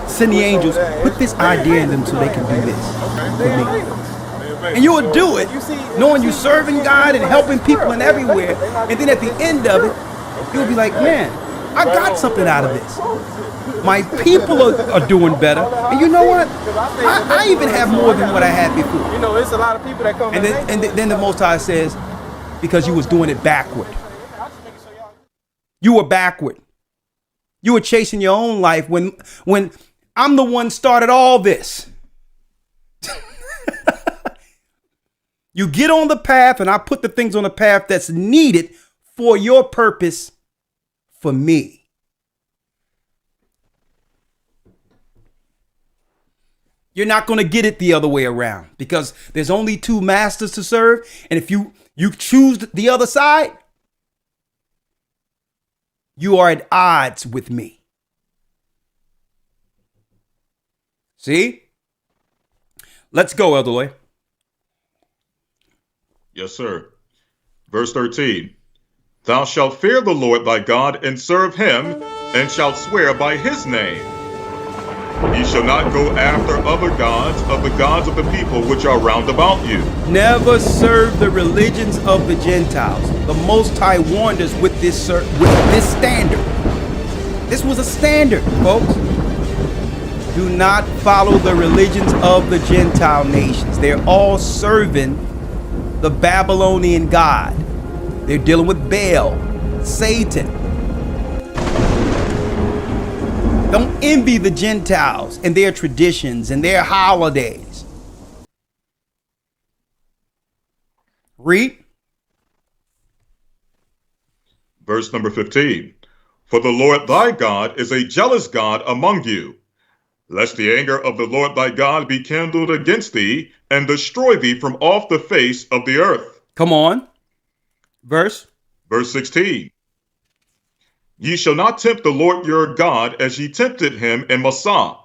A: send the angels, put this idea in them so they can do this for me. And you will do it, knowing you're serving God and helping people and everywhere. And then at the end of it, you'll be like, man, I got something out of this. My people are doing better. And you know what? I even have more than what I had before.
S: You know, it's a lot of people that come.
A: And then the Most High says, because you was doing it backward. You were backward. You were chasing your own life when I'm the one started all this. You get on the path and I put the things on the path that's needed for your purpose for me. You're not going to get it the other way around because there's only two masters to serve. And if you choose the other side, you are at odds with me. See? Let's go, Elder Lloyd.
G: Yes, sir. Verse 13. Thou shalt fear the Lord thy God and serve him, and shalt swear by his name. Ye shall not go after other gods of the gods of the people which are round about you.
A: Never serve the religions of the Gentiles. The Most High warned us with this standard. This was a standard, folks. Do not follow the religions of the Gentile nations. They're all serving the Babylonian god. They're dealing with Baal, Satan. Don't envy the Gentiles and their traditions and their holidays. Read.
G: Verse number 15. For the Lord thy God is a jealous God among you, lest the anger of the Lord thy God be kindled against thee and destroy thee from off the face of the earth.
A: Come on. Verse
G: 16. Ye shall not tempt the Lord your God as ye tempted him in Massah.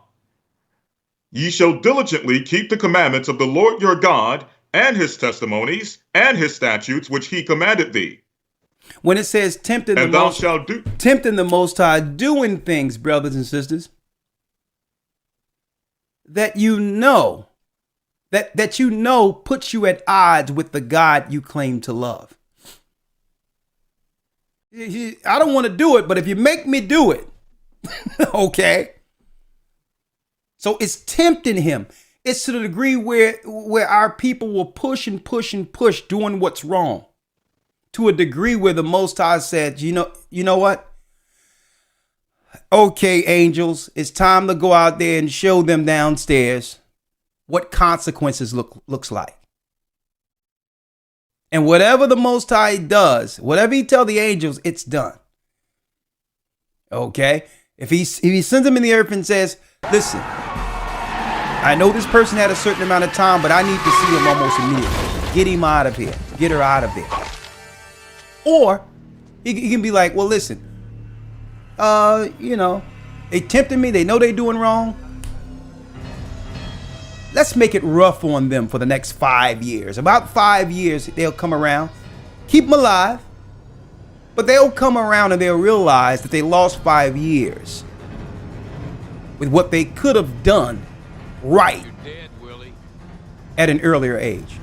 G: Ye shall diligently keep the commandments of the Lord your God and his testimonies and his statutes which he commanded thee.
A: When it says tempting the Most High, doing things, brothers and sisters, that you know puts you at odds with the God you claim to love. I don't want to do it, but if you make me do it, okay. So it's tempting him. It's to the degree where our people will push and push and push, doing what's wrong, to a degree where the Most High said, you know what? Okay, angels, it's time to go out there and show them downstairs what consequences looks like. And whatever the Most High does, whatever he tell the angels, it's done. Okay? If he sends them in the earth and says, listen, I know this person had a certain amount of time, but I need to see him almost immediately. Get him out of here. Get her out of there. Or he can be like, well, listen, they tempted me. They know they're doing wrong. Let's make it rough on them for the next 5 years. About 5 years, they'll come around. Keep them alive. But they'll come around and they'll realize that they lost 5 years with what they could have done right at an earlier age.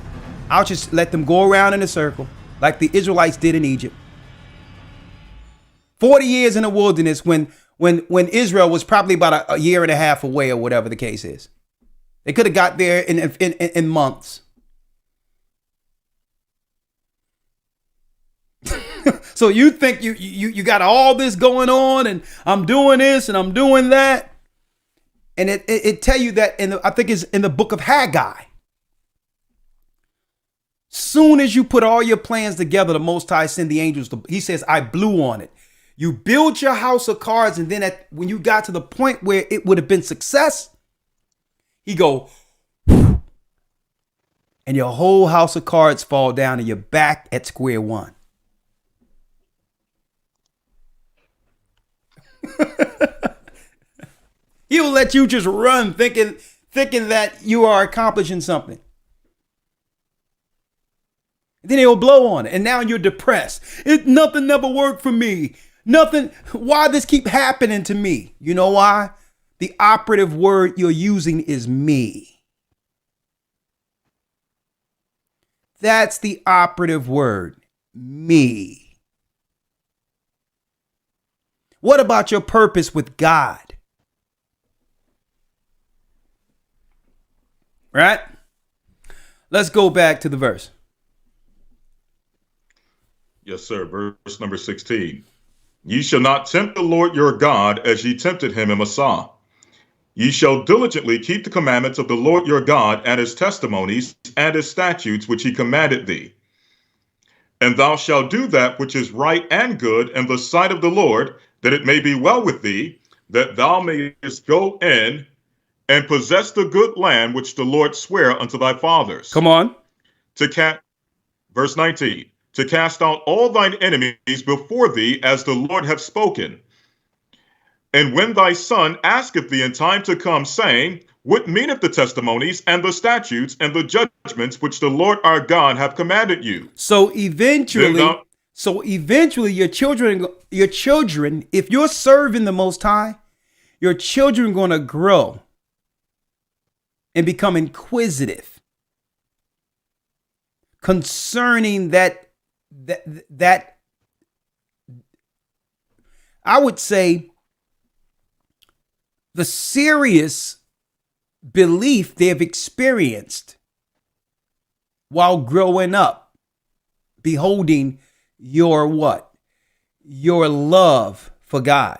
A: I'll just let them go around in a circle like the Israelites did in Egypt. 40 years in the wilderness when Israel was probably about a year and a half away or whatever the case is. They could have got there in months. So you think you got all this going on and I'm doing this and I'm doing that. And it tell you that I think it's in the book of Haggai. Soon as you put all your plans together, the Most High send the angels. He says, I blew on it. You build your house of cards, and then when you got to the point where it would have been success, he go, and your whole house of cards fall down and you're back at square one. He'll let you just run thinking that you are accomplishing something. Then he'll blow on it. And now you're depressed. Nothing never worked for me. Nothing. Why this keep happening to me? You know why? The operative word you're using is me. That's the operative word. Me. What about your purpose with God? Right? Let's go back to the verse.
G: Yes, sir. Verse number 16. Ye shall not tempt the Lord your God as ye tempted him in Massah. Ye shall diligently keep the commandments of the Lord your God and his testimonies and his statutes which he commanded thee. And thou shalt do that which is right and good in the sight of the Lord, that it may be well with thee, that thou mayest go in and possess the good land which the Lord sware unto thy fathers.
A: Come on.
G: Verse 19. To cast out all thine enemies before thee, as the Lord hath spoken. And when thy son asketh thee in time to come, saying, What meaneth the testimonies and the statutes and the judgments which the Lord our God hath commanded you?
A: So eventually, your children, if you're serving the Most High, your children are going to grow and become inquisitive concerning that I would say the serious belief they have experienced while growing up, beholding your what? Your love for God.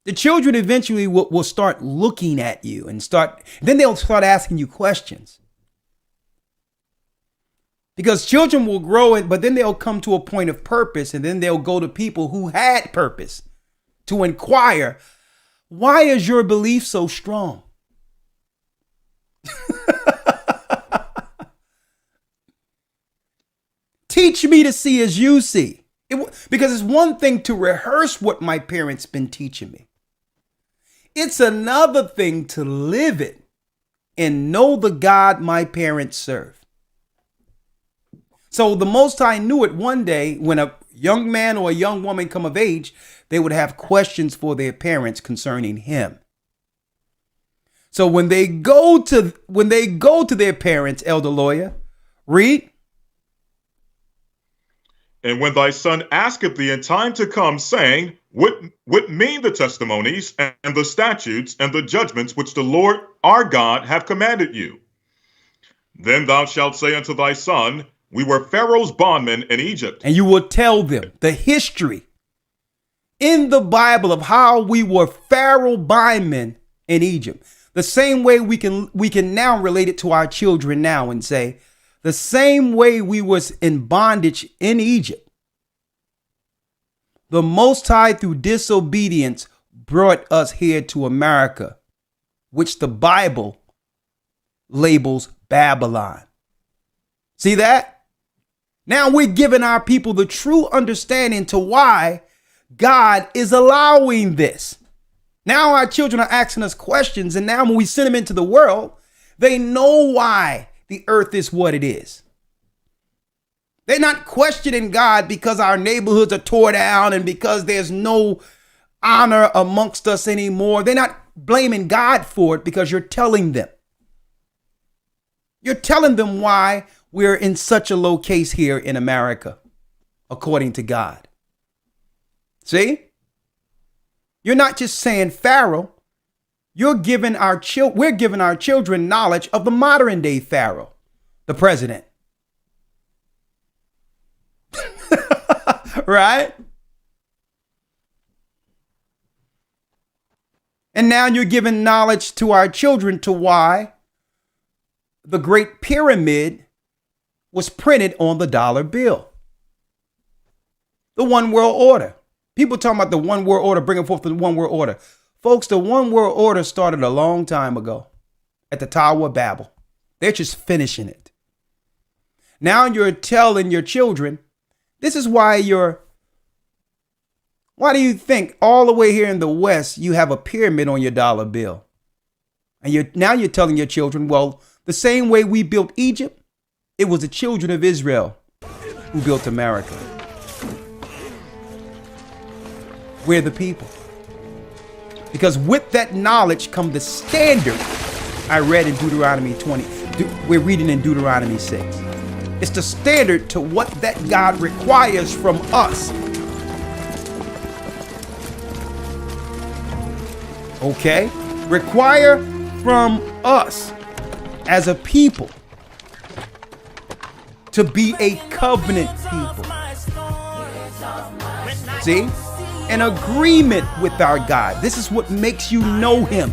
A: The children eventually will start looking at you and then they'll start asking you questions. Because children will grow, but then they'll come to a point of purpose, and then they'll go to people who had purpose to inquire, why is your belief so strong? Teach me to see as you see. Because it's one thing to rehearse what my parents been teaching me. It's another thing to live it and know the God my parents serve. So the Most High knew it one day when a young man or a young woman come of age, they would have questions for their parents concerning him. So when they go to their parents, elder lawyer, read.
G: And when thy son asketh thee in time to come, saying, What mean the testimonies and the statutes and the judgments which the Lord our God hath commanded you? Then thou shalt say unto thy son, We were Pharaoh's bondmen in Egypt.
A: And you will tell them the history in the Bible of how we were Pharaoh bondmen in Egypt. The same way we can now relate it to our children now and say, the same way we was in bondage in Egypt, the Most High through disobedience brought us here to America, which the Bible labels Babylon. See that? Now we're giving our people the true understanding to why God is allowing this. Now our children are asking us questions, and now when we send them into the world, they know why the earth is what it is. They're not questioning God because our neighborhoods are tore down and because there's no honor amongst us anymore. They're not blaming God for it because you're telling them. You're telling them why we're in such a low case here in America, according to God. See? You're not just saying Pharaoh. We're giving our children knowledge of the modern day Pharaoh, the president. Right? And now you're giving knowledge to our children to why the Great Pyramid was printed on the dollar bill. The One World Order. People talking about the One World Order, bringing forth the One World Order. Folks, the One World Order started a long time ago at the Tower of Babel. They're just finishing it. Now you're telling your children, this is why do you think all the way here in the West, you have a pyramid on your dollar bill? And now you're telling your children, well, the same way we built Egypt, it was the children of Israel who built America. We're the people. Because with that knowledge come the standard I read in Deuteronomy 20. We're reading in Deuteronomy 6. It's the standard to what that God requires from us. Okay? Require from us as a people to be a covenant people. See? An agreement with our God. This is what makes you know him.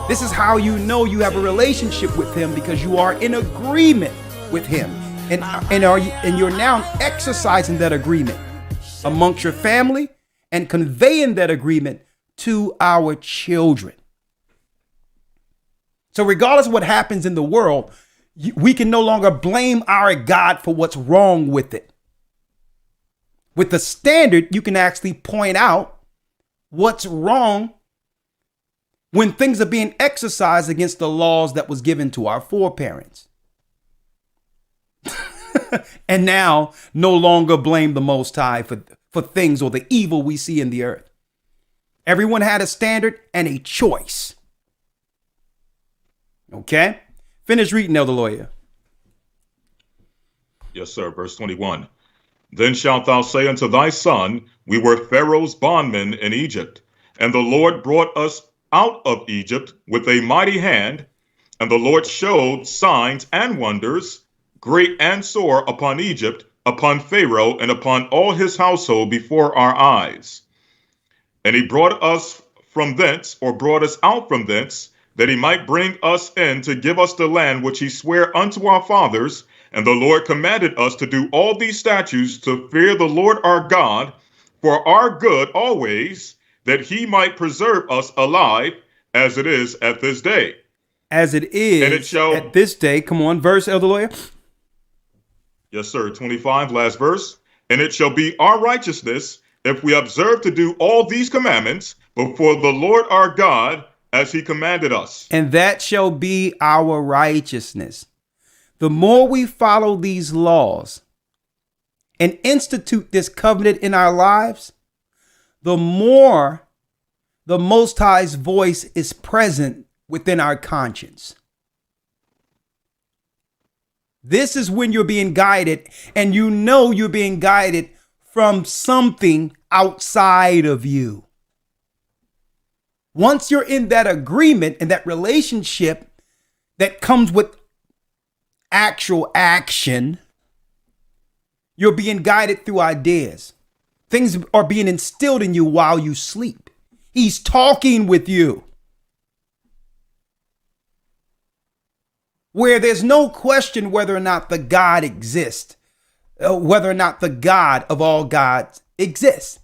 A: This is how you know you have a relationship with him, because you are in agreement with him. And you're now exercising that agreement amongst your family and conveying that agreement to our children. So regardless of what happens in the world, we can no longer blame our God for what's wrong with it. With the standard, you can actually point out what's wrong when things are being exercised against the laws that was given to our foreparents. And now no longer blame the Most High for things or the evil we see in the earth. Everyone had a standard and a choice. Okay? Finish reading, Elder Lawyer.
G: Yes, sir. Verse 21. Then shalt thou say unto thy son, we were Pharaoh's bondmen in Egypt, and the Lord brought us out of Egypt with a mighty hand, and the Lord showed signs and wonders, great and sore, upon Egypt, upon Pharaoh, and upon all his household before our eyes. And he brought us from thence, or brought us out from thence, that he might bring us in to give us the land which he sware unto our fathers. And the Lord commanded us to do all these statutes, to fear the Lord our God for our good always, that he might preserve us alive, as it is at this day.
A: As it is
G: and it shall,
A: at this day. Come on, verse, Elder Lawyer.
G: Yes, sir. 25, last verse. And it shall be our righteousness if we observe to do all these commandments before the Lord our God, as he commanded us.
A: And that shall be our righteousness. The more we follow these laws and institute this covenant in our lives, the more the Most High's voice is present within our conscience. This is when you're being guided, and you know you're being guided from something outside of you. Once you're in that agreement and that relationship that comes with actual action, you're being guided through ideas. Things are being instilled in you while you sleep. He's talking with you. Where there's no question whether or not the God exists, whether or not the God of all gods exists.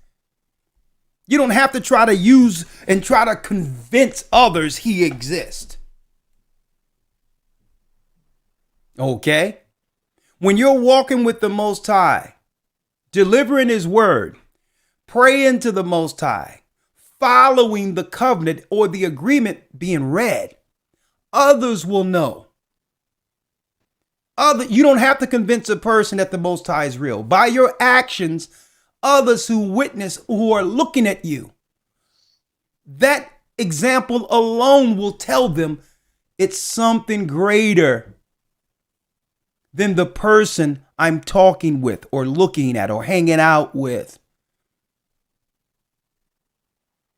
A: You don't have to try to use and try to convince others he exists. Okay? When you're walking with the Most High, delivering his word, praying to the Most High, following the covenant or the agreement being read, others will know. You don't have to convince a person that the Most High is real. By your actions, others who witness, who are looking at you, that example alone will tell them it's something greater than the person I'm talking with or looking at or hanging out with.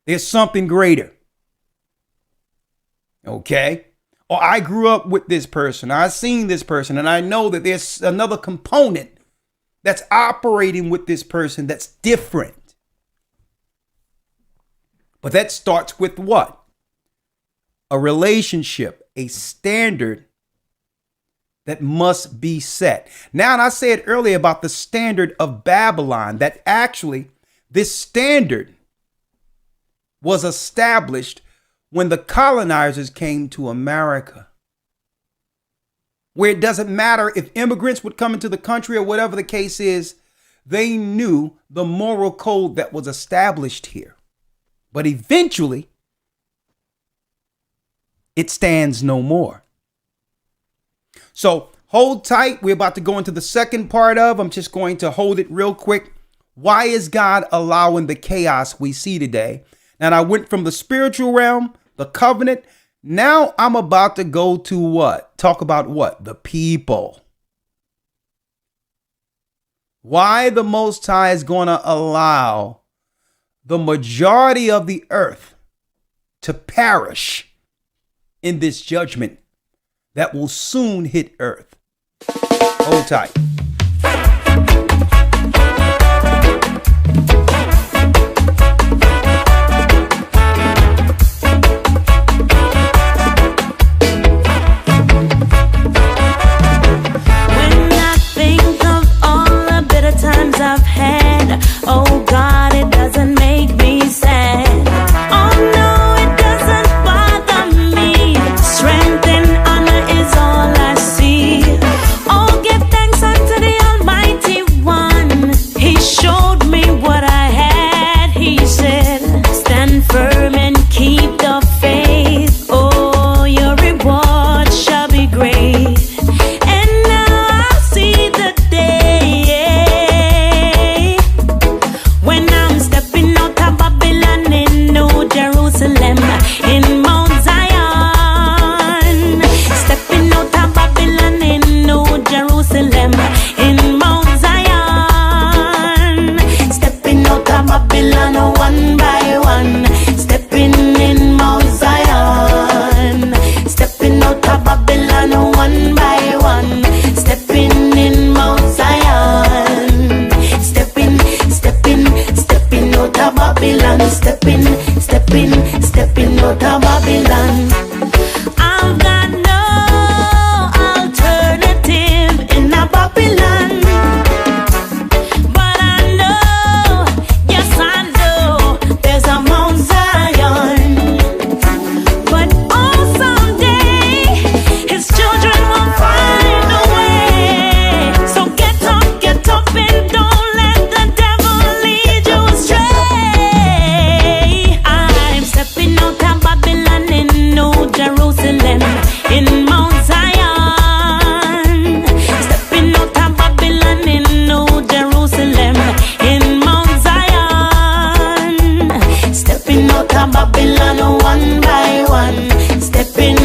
A: There's something greater. Okay? Or I grew up with this person. I've seen this person, and I know that there's another component that's operating with this person that's different. But that starts with what? A relationship, a standard that must be set. Now, and I said earlier about the standard of Babylon, that actually this standard was established when the colonizers came to America, where it doesn't matter if immigrants would come into the country or whatever the case is, they knew the moral code that was established here. But eventually, it stands no more. So hold tight. We're about to go into the second part of, I'm just going to hold it real quick. Why is God allowing the chaos we see today? And I went from the spiritual realm, the covenant. Now I'm about to go to what? Talk about what? The people. Why the Most High is going to allow the majority of the earth to perish in this judgment that will soon hit earth. Hold tight.
S: I've had, oh God, it doesn't make me sad. Oh no, it doesn't bother me. Strength and honor is all I see. Oh, give thanks unto the Almighty One. He showed me what I had. He said, stand firm and keep the faith. Oh, your reward shall be great. And now I see the day when I'm stepping out of Babylon in New out of Babylon. I've got no alternative in a Babylon. But I know, yes I know, there's a Mount Zion. But oh, someday his children will find a way. So get up and don't let the devil lead you astray. I'm stepping out of Babylon in New Jerusalem, in Mount Zion. Stepping out of Babylon in New Jerusalem, in Mount Zion. Stepping out of Babylon one by one. Stepping